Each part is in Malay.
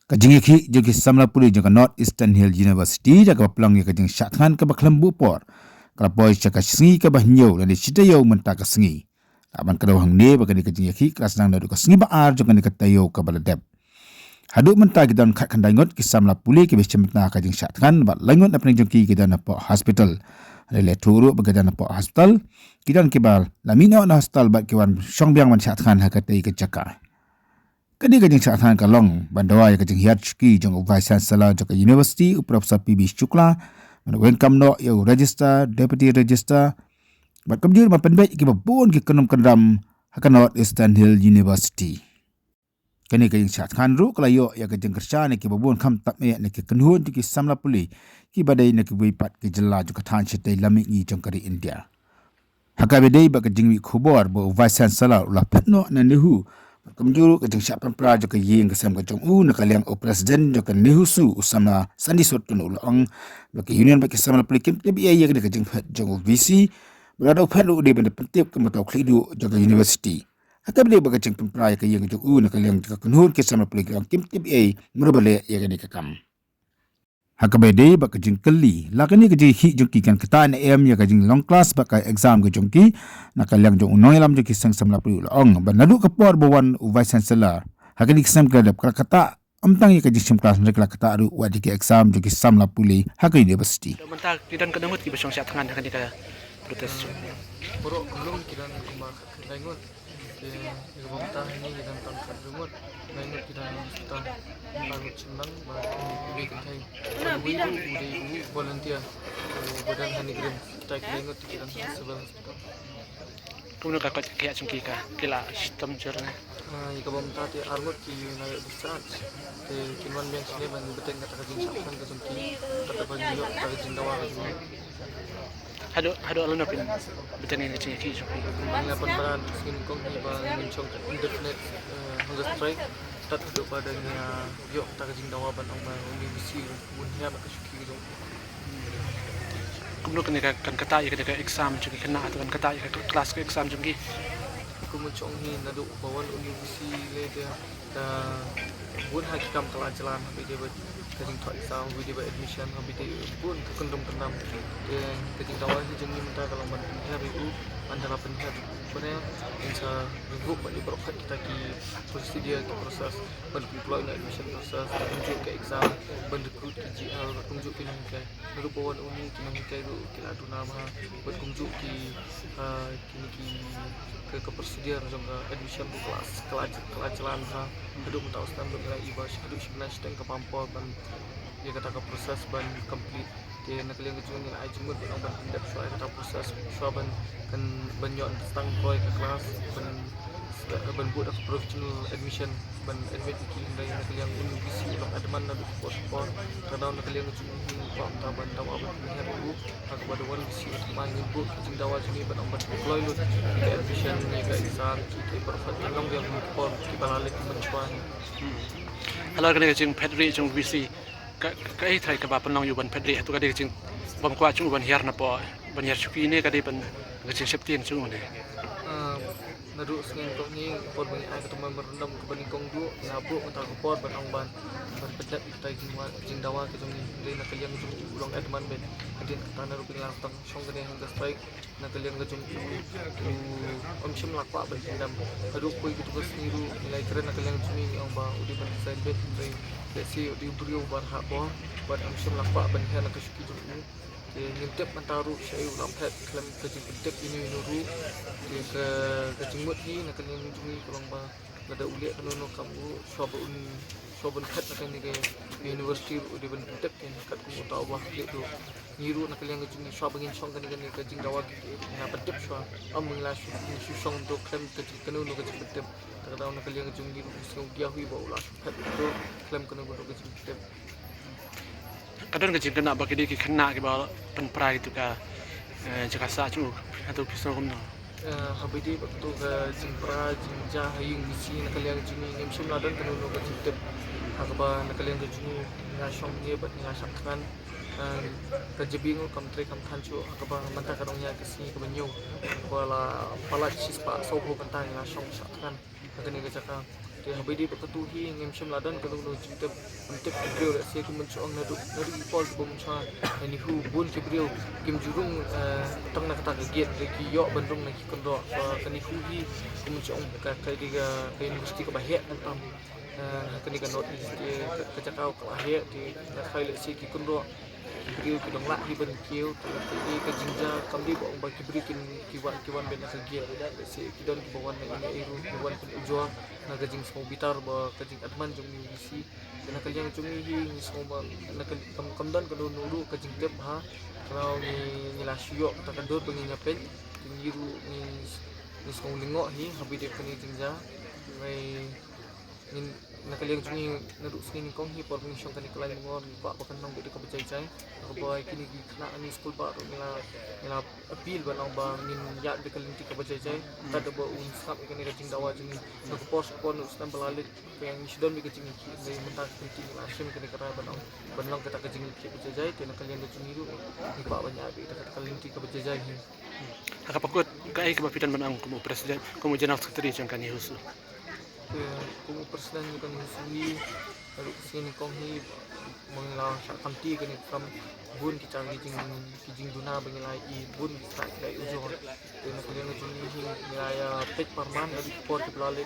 Kajing iki jogi samla puli jaga North Eastern Hill University jaga pelang ya kajing syathan ke baklam bupor. Kalau boy jaga sengi ke bah nyau dan cita yau mentah ke sengi. Aban kada hang ne bakani kajing iki kelas nang dadu ke sengi baar jaga ni kata yau ke baladep. Haduk mentah kita kat kandangot ki samla puli ke becem mentah kajing syathan bat langot na penjongki kita na po hospital. Lele turu bagada na po hospital kita kibal lamino na hospital bat kiwan syongbyang man syathan hakatai ke cakar. Kadi kajing syathan kalong bandawa ya kajing hiat syuki jong Vice Chancellor jaka University Profesor PB Shukla welcome no ya register deputy register bat kamjur ma penbet ki babon ki kenum kendam hakan North Eastern Hill University. Kani kajing syathan ru kala yo ya kajing kerja ni ki babon kam tak me ni ki kenhun ki samla puli ki badai ni ki wipat ki jela jaka than chitai lamik ni jong kari India. Hakabedai ba kajing wi khobor bo Vice Chancellor ulah patno na nehu Kamjuru kajing syapan praja ke ying kesam kajong nakaliang o presiden jaka nehusu usama sandi sotun ulang baki union baki sama pelikim tapi ia kajing phat jong VC berada phat lu de benda pentip ke matau klidu jaka university hakab de baki kajing praja ke ying jong nakaliang jaka kenhun ke sama pelikim kim tapi merbale ia kajing kakam Hakabede bak kajing keli lakani kajing hi jong ki kan kata em ya kajing long class bak exam ke jong ki nakaliang jong unoi lam jong ki sang samla pri ong ban nadu kapor bawan Vice Chancellor hakani kisam kadap kata amtang ya kajing sim class mereka kata aru wadi ki exam jong ki samla puli hakani university mentah kidan kedengut ki besong siat tangan hakani ka protes Buruk belum kita kembang langut ke mentah ini kita tangkap rumut langut kita langut senang bagi kita ibu volunteer badan hani green kita langut kita sebab kemudian ka kaya sungki ka kila sistem jerna jika mentah ti armut ki naik discharge ke kiman yang sini ban beteng kata kajing syaksan ke sungki kata bagi yo kata kajing dawa kajing hado alun pin betani ni cini ki sungki Mga panbaran skin kong iba mencong indefinite hunger strike tat hado padanya yo kata kajing dawa ban ang mga bisi bunnya ba kasuki gitu kemudian kan kata ya ka exam sungki kena atau kan kata ya ka kelas ke exam sungki Kumucong hi nadu bawan universiti le dia bun hakikam telah jalan dia buat kajing thoi exam dia buat admission dia bun kendum kendam dia kajing tawar hi jengi minta kalau man hari u antara penhar benar insya review balik berokat kita ki posisi dia ke proses berdeploy na admission proses tunjuk ke exam berdekrut ke GL tunjuk ke nangkai nadu bawan uni ki nangkai ru kila aduna ma bertunjuk ki kini ki ke prosedur jangka admission di kelas jalan ha hidup mentau standar nilai ibas hidup sebenarnya sedang ke pampol ban dia kata ke proses ban complete dia nak liang kejung nilai jemut ban ban tindak soal kata proses ban kan banyak tentang boy ke kelas ban buat professional admission ban admit ki dari nak liang universiti ulang adman nak sport kadang nak liang kejung pak taban tawa ban ni hari aku pada wan visi teman ibu kejing dawa sini ban ban deploy lu ke admission ni ke exam ki perfect long yang pon ki balalik mencuan kalau kan kajing pedri jong visi ka ai thai ka ba panong yu ban pedri tu ka de kajing bam kwa chung ban hiar na po ban hiar chuki ne ka de ban kajing septien chung ne nadu sengin kok ni por banyak ai ketemu merendam ke banding kong du nabuk mental ke por ban ban pedat kita jing dawa ke jong ni nak liang jong ulang adman ben adin tanah rupin latang song gede hangga strike nak liang ke jong shim lakwa ban dam adu koi gitu ke sniru nilai keren nak liang jong ni ong ba udi ban design bet si udi brio ban ha bo ban shim lakwa ban ha nak syuki jong ni ngintip mentaru saya ulang pet klaim kejing pentek ini nuru ke kejingmut ni nak kena mengunjungi kurang ba ada uliak kena kamu sobun pet nak ni ke universiti di ben pentek kan kat ku tahu bah itu niru nak kena mengunjungi sobun song kan ni kejing dawa na pentek so amenglas song untuk klaim kejing kena nu kejing pentek tak tahu nak kena mengunjungi sing dia hui ba ulah pet itu klaim kena untuk kejing pentek kadang kajing kena bagi dia kena ke bawah penprai itu ka jaka sa chu atau pisau kumno habidi waktu ke jimpra jinja hayung misi nak kalian juni ngem sim ladan kenu no ke jitep akaba nak kalian ke juni ngasong ni bat ngasakkan ke jebingo kam tre kam thanchu akaba manta kadongnya ke sini ke benyu wala pala sispa sobo kantang ngasong sakkan kene ke jaka Dia habis dia berketuhi ngem syam ladan kalau no cerita untuk beliau dah saya kemencuang nadu ipol bermunca ini hu bun ke beliau kim jurung tang nak tak giat lagi yok bandung nak kendok kani hu hi kemencuang ka dia ke universiti ke bahia tentang kani kan not ke cakau ke bahia di nak khai lek si ki kendok beliau ke dong lak hi ban kieu tapi ke jinja kam di bong ba ki beri kiwan ben nak giat si kidon ki bawan ini iru kiwan pun ujo na gajing semua bitar ba gajing adman jong ni bisi dan kalian jong ni semua nak kamdan kado nuru gajing tep ha kalau ni la syok tak kandur bengi ngapen tingiru ni semua lingok hi habi de kani jingja ngai ni nak kalian jong ni nadu sini kong hi por ni syong kani kelai ngor ba bakan nong de ka bejai ko boy kini kena ni school ba nila appeal ba nong ba min ya de kalian ti ka bejai tak ada ba un sap kani gajing dawa jong nak pos pon ustan belalit yang sudah mi gajing ki dari mentak penting la syem kani kara ba nong kata gajing ki bejai te nak kalian de jong ni ba banyak abi tak kalian ti ka bejai hi Hakapakut kai kebapitan menang kumu presiden kumu general secretary jang kan yusu. Kumu presiden kan sini lalu sini kong hi mengelau sak kamti kan kam bun kita kijing duna bengilai I bun tak dai ujo dan kalian juni hi nilai pet parman dari por ke belale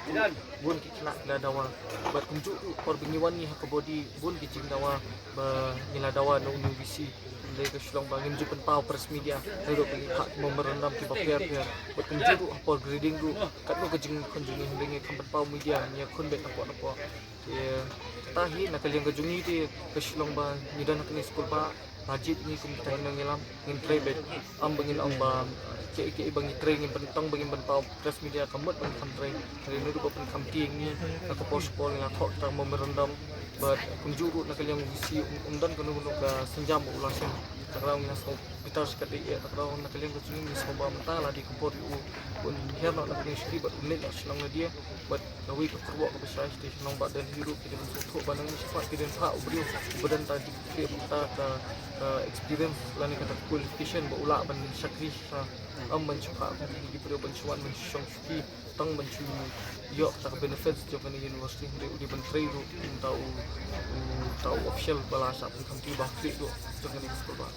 bun kita nak dawa ber kunjuk por bengiwan ni hakabodi bun kijing dawa nilai dawa no visi dari ke Shillong bangin jupen pau press media lalu pergi hak memerendam ke bapiar buat kunjuk por grading tu kat no kijing kunjungi hendengi kampat pau media nya kun bet apa dia tahi nak kalian kejungi di ke Shillong ba nidan nak ni sekolah ba Majid ni kumita nang ngilam ngin tray bet am bangin ang ba ke bangi tray ngin pentong bangin pau press media kamut bang kam tray hari nu ba pen kam ting ni aku post pol na thok ta memerendam but kunjuru nak kalian visi umdan kanu ka senjam ulasin takraw na so bitar sekali ya takraw nak kalian kejungi ni so ba mentala di kompor pun herno nak ni skri bat ulit Shillong na dia but nawi ka kurwa ka besar station nang badan hiru kita bentuk banang ni sifat kita ha ubrio badan tadi kita ta experience lani kata qualification ba ula ban syakri am mencuba di pada bencuan mensyong ski tang mencu yo tak benefits jo kan university di menteri tu tahu official balasa pun kanti bakri tu jo kan sekolah